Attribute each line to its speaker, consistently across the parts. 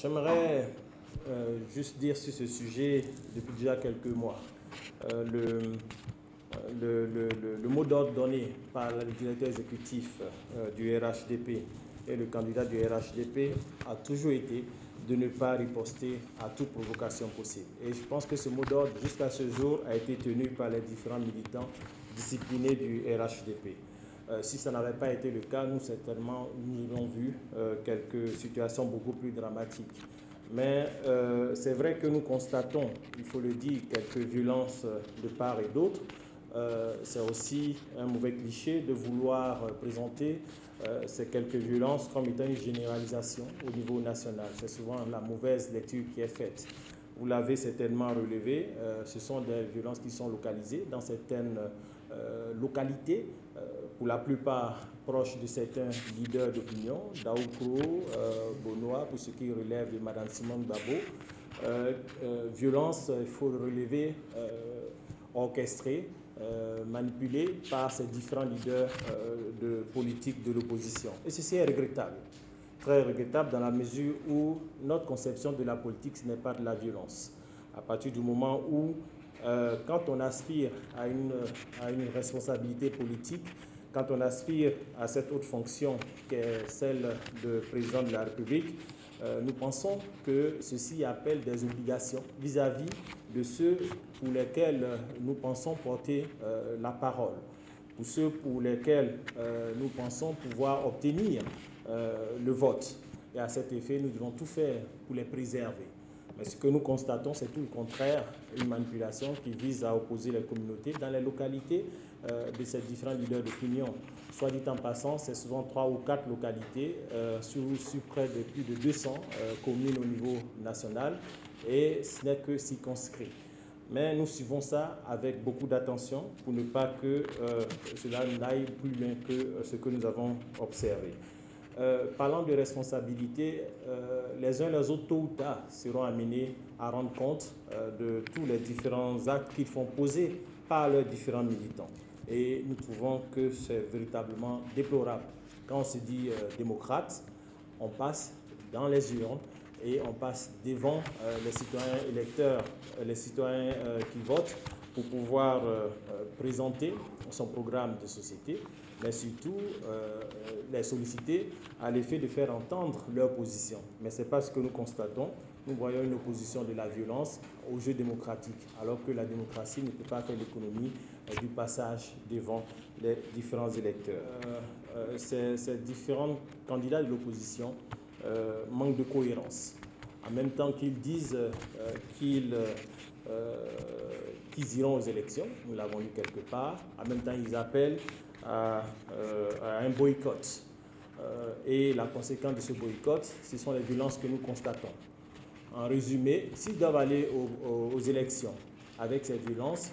Speaker 1: J'aimerais juste dire sur ce sujet depuis déjà quelques mois. Le mot d'ordre donné par le directeur exécutif du RHDP et le candidat du RHDP a toujours été de ne pas riposter à toute provocation possible. Et je pense que ce mot d'ordre, jusqu'à ce jour, a été tenu par les différents militants disciplinés du RHDP. Si ça n'avait pas été le cas, nous certainement nous aurions vu quelques situations beaucoup plus dramatiques. Mais c'est vrai que nous constatons, il faut le dire, quelques violences de part et d'autre. C'est aussi un mauvais cliché de vouloir présenter ces quelques violences comme étant une généralisation au niveau national. C'est souvent la mauvaise lecture qui est faite. Vous l'avez certainement relevé, ce sont des violences qui sont localisées dans certaines localités, pour la plupart proches de certains leaders d'opinion, Daoukro, Bonoa, pour ce qui relève de Mme Simone Babo. Violence, il faut le relever, orchestrée, manipulée par ces différents leaders de politique de l'opposition. Et ceci est regrettable. Très regrettable dans la mesure où notre conception de la politique, ce n'est pas de la violence. À partir du moment où, quand on aspire à une responsabilité politique, quand on aspire à cette haute fonction qui est celle de président de la République, nous pensons que ceci appelle des obligations vis-à-vis de ceux pour lesquels nous pensons porter la parole, pour ceux pour lesquels nous pensons pouvoir obtenir le vote. Et à cet effet, nous devons tout faire pour les préserver. Mais ce que nous constatons, c'est tout le contraire, une manipulation qui vise à opposer les communautés dans les localités de ces différents leaders d'opinion. Soit dit en passant, c'est souvent 3 ou 4 localités sur près de plus de 200 communes au niveau national, et ce n'est que circonscrit. Mais nous suivons ça avec beaucoup d'attention pour ne pas que cela n'aille plus loin que ce que nous avons observé. Parlant de responsabilité, les uns les autres, tôt ou tard, seront amenés à rendre compte de tous les différents actes qu'ils font poser par leurs différents militants. Et nous trouvons que c'est véritablement déplorable. Quand on se dit démocrate, on passe dans les urnes et on passe devant les citoyens électeurs, les citoyens qui votent, pour pouvoir présenter son programme de société, mais surtout les solliciter à l'effet de faire entendre leur position. Mais ce n'est pas ce que nous constatons. Nous voyons une opposition de la violence au jeu démocratique, alors que la démocratie ne peut pas faire l'économie du passage devant les différents électeurs. Ces différents candidats de l'opposition manquent de cohérence. En même temps qu'ils disent qu'ils iront aux élections, nous l'avons lu quelque part, en même temps ils appellent à un boycott. Et la conséquence de ce boycott, ce sont les violences que nous constatons. En résumé, s'ils doivent aller aux élections avec ces violences,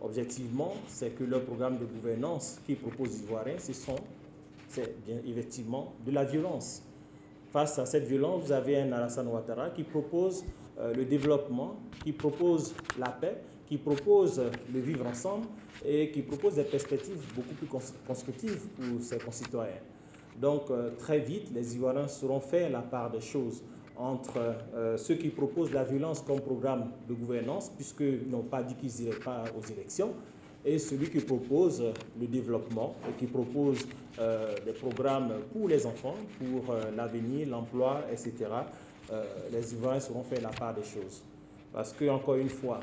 Speaker 1: objectivement, c'est que leur programme de gouvernance qu'ils proposent aux Ivoiriens, c'est bien effectivement de la violence. Face à cette violence, vous avez un Alassane Ouattara qui propose le développement, qui propose la paix, qui propose le vivre ensemble et qui propose des perspectives beaucoup plus constructives pour ses concitoyens. Donc, très vite, les Ivoiriens sauront faire la part des choses entre ceux qui proposent la violence comme programme de gouvernance, puisqu'ils n'ont pas dit qu'ils n'iraient pas aux élections, et celui qui propose le développement et qui propose des programmes pour les enfants, pour l'avenir, l'emploi, etc. Les Ivoiriens sauront faire la part des choses. Parce que, encore une fois,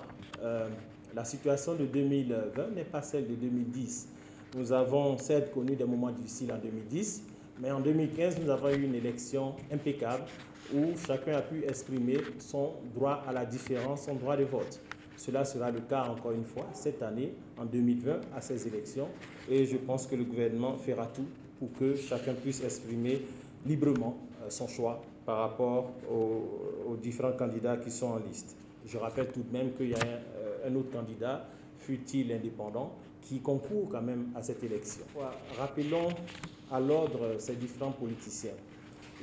Speaker 1: la situation de 2020 n'est pas celle de 2010. Nous avons certes connu des moments difficiles en 2010, mais en 2015, nous avons eu une élection impeccable où chacun a pu exprimer son droit à la différence, son droit de vote. Cela sera le cas encore une fois cette année, en 2020, à ces élections. Et je pense que le gouvernement fera tout pour que chacun puisse exprimer librement son choix par rapport aux différents candidats qui sont en liste. Je rappelle tout de même qu'il y a un autre candidat, fut-il indépendant, qui concourt quand même à cette élection. Rappelons à l'ordre ces différents politiciens.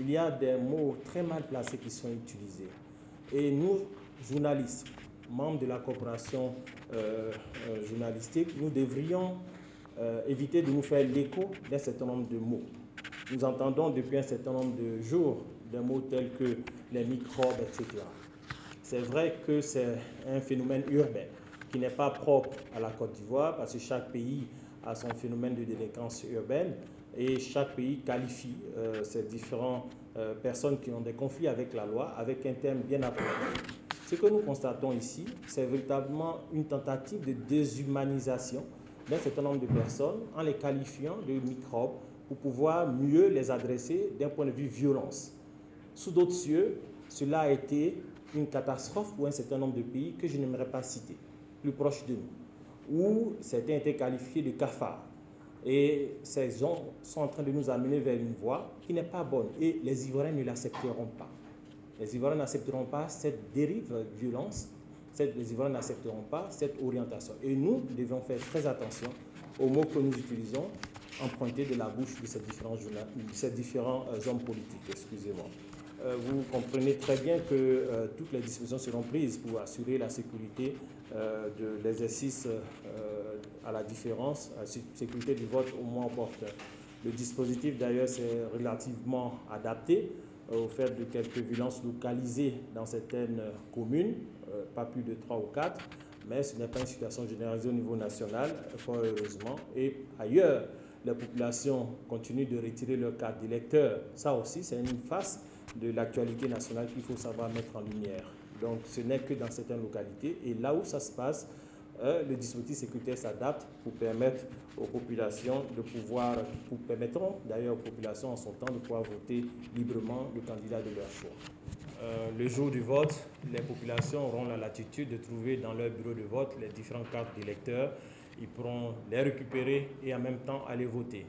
Speaker 1: Il y a des mots très mal placés qui sont utilisés. Et nous, journalistes, membres de la coopération journalistique, nous devrions éviter de nous faire l'écho d'un certain nombre de mots. Nous entendons depuis un certain nombre de jours des mots tels que les microbes, etc. C'est vrai que c'est un phénomène urbain qui n'est pas propre à la Côte d'Ivoire parce que chaque pays a son phénomène de délinquance urbaine et chaque pays qualifie ces différentes personnes qui ont des conflits avec la loi avec un terme bien approprié. Ce que nous constatons ici, c'est véritablement une tentative de déshumanisation d'un certain nombre de personnes en les qualifiant de microbes pour pouvoir mieux les adresser d'un point de vue violence. Sous d'autres cieux, cela a été une catastrophe pour un certain nombre de pays que je n'aimerais pas citer, plus proches de nous, où certains étaient qualifiés de cafards. Et ces gens sont en train de nous amener vers une voie qui n'est pas bonne et les Ivoiriens ne l'accepteront pas. Les Ivoiriens n'accepteront pas cette dérive violence, les Ivoiriens n'accepteront pas cette orientation. Et nous devons faire très attention aux mots que nous utilisons, empruntés de la bouche de ces différents hommes politiques. Excusez-moi. Vous comprenez très bien que toutes les dispositions seront prises pour assurer la sécurité de l'exercice à la différence, la sécurité du vote au moins opportun. Le dispositif d'ailleurs s'est relativement adapté au fait de quelques violences localisées dans certaines communes, pas plus de 3 ou 4, mais ce n'est pas une situation généralisée au niveau national, fort heureusement. Et ailleurs, les populations continuent de retirer leur carte d'électeur. Ça aussi, c'est une face de l'actualité nationale qu'il faut savoir mettre en lumière. Donc, ce n'est que dans certaines localités. Et là où ça se passe, le dispositif sécuritaire s'adapte pour permettre aux populations de pouvoir, permettront d'ailleurs aux populations en son temps de pouvoir voter librement le candidat de leur choix. Le jour du vote, les populations auront la latitude de trouver dans leur bureau de vote les différentes cartes d'électeurs. Ils pourront les récupérer et en même temps aller voter.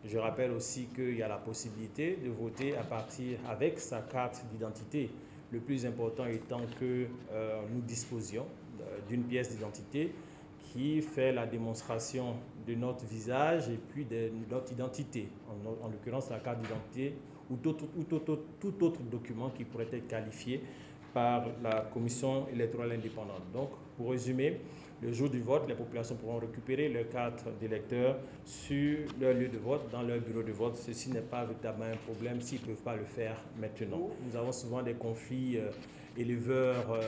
Speaker 1: Je rappelle aussi qu'il y a la possibilité de voter à partir avec sa carte d'identité. Le plus important étant que nous disposions d'une pièce d'identité qui fait la démonstration de notre visage et puis de notre identité, en l'occurrence la carte d'identité ou tout autre document qui pourrait être qualifié par la commission électorale indépendante. Donc, pour résumer, le jour du vote, les populations pourront récupérer leur carte d'électeur sur leur lieu de vote, dans leur bureau de vote. Ceci n'est pas véritablement un problème s'ils ne peuvent pas le faire maintenant. Nous avons souvent des conflits éleveurs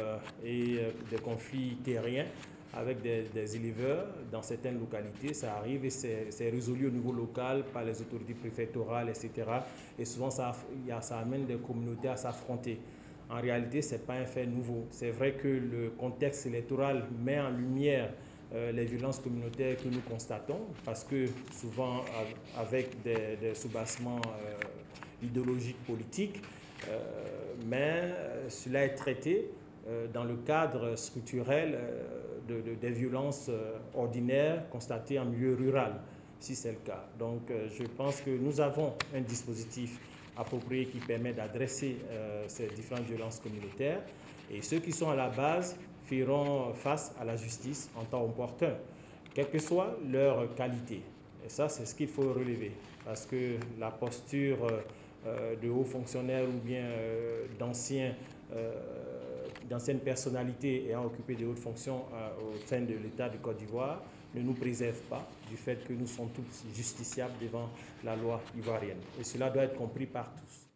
Speaker 1: et des conflits terriens avec des éleveurs dans certaines localités. Ça arrive et c'est résolu au niveau local par les autorités préfectorales, etc. Et souvent, ça amène des communautés à s'affronter. En réalité, ce n'est pas un fait nouveau. C'est vrai que le contexte électoral met en lumière les violences communautaires que nous constatons, parce que souvent avec des soubassements idéologiques politiques, mais cela est traité dans le cadre structurel des violences ordinaires constatées en milieu rural, si c'est le cas. Donc je pense que nous avons un dispositif approprié qui permet d'adresser ces différentes violences communautaires et ceux qui sont à la base feront face à la justice en temps opportun, quelle que soit leur qualité. Et ça, c'est ce qu'il faut relever, parce que la posture de hauts fonctionnaires ou bien d'anciennes personnalités ayant occupé de hautes fonctions au sein de l'État de Côte d'Ivoire ne nous préserve pas du fait que nous sommes tous justiciables devant la loi ivoirienne. Et cela doit être compris par tous.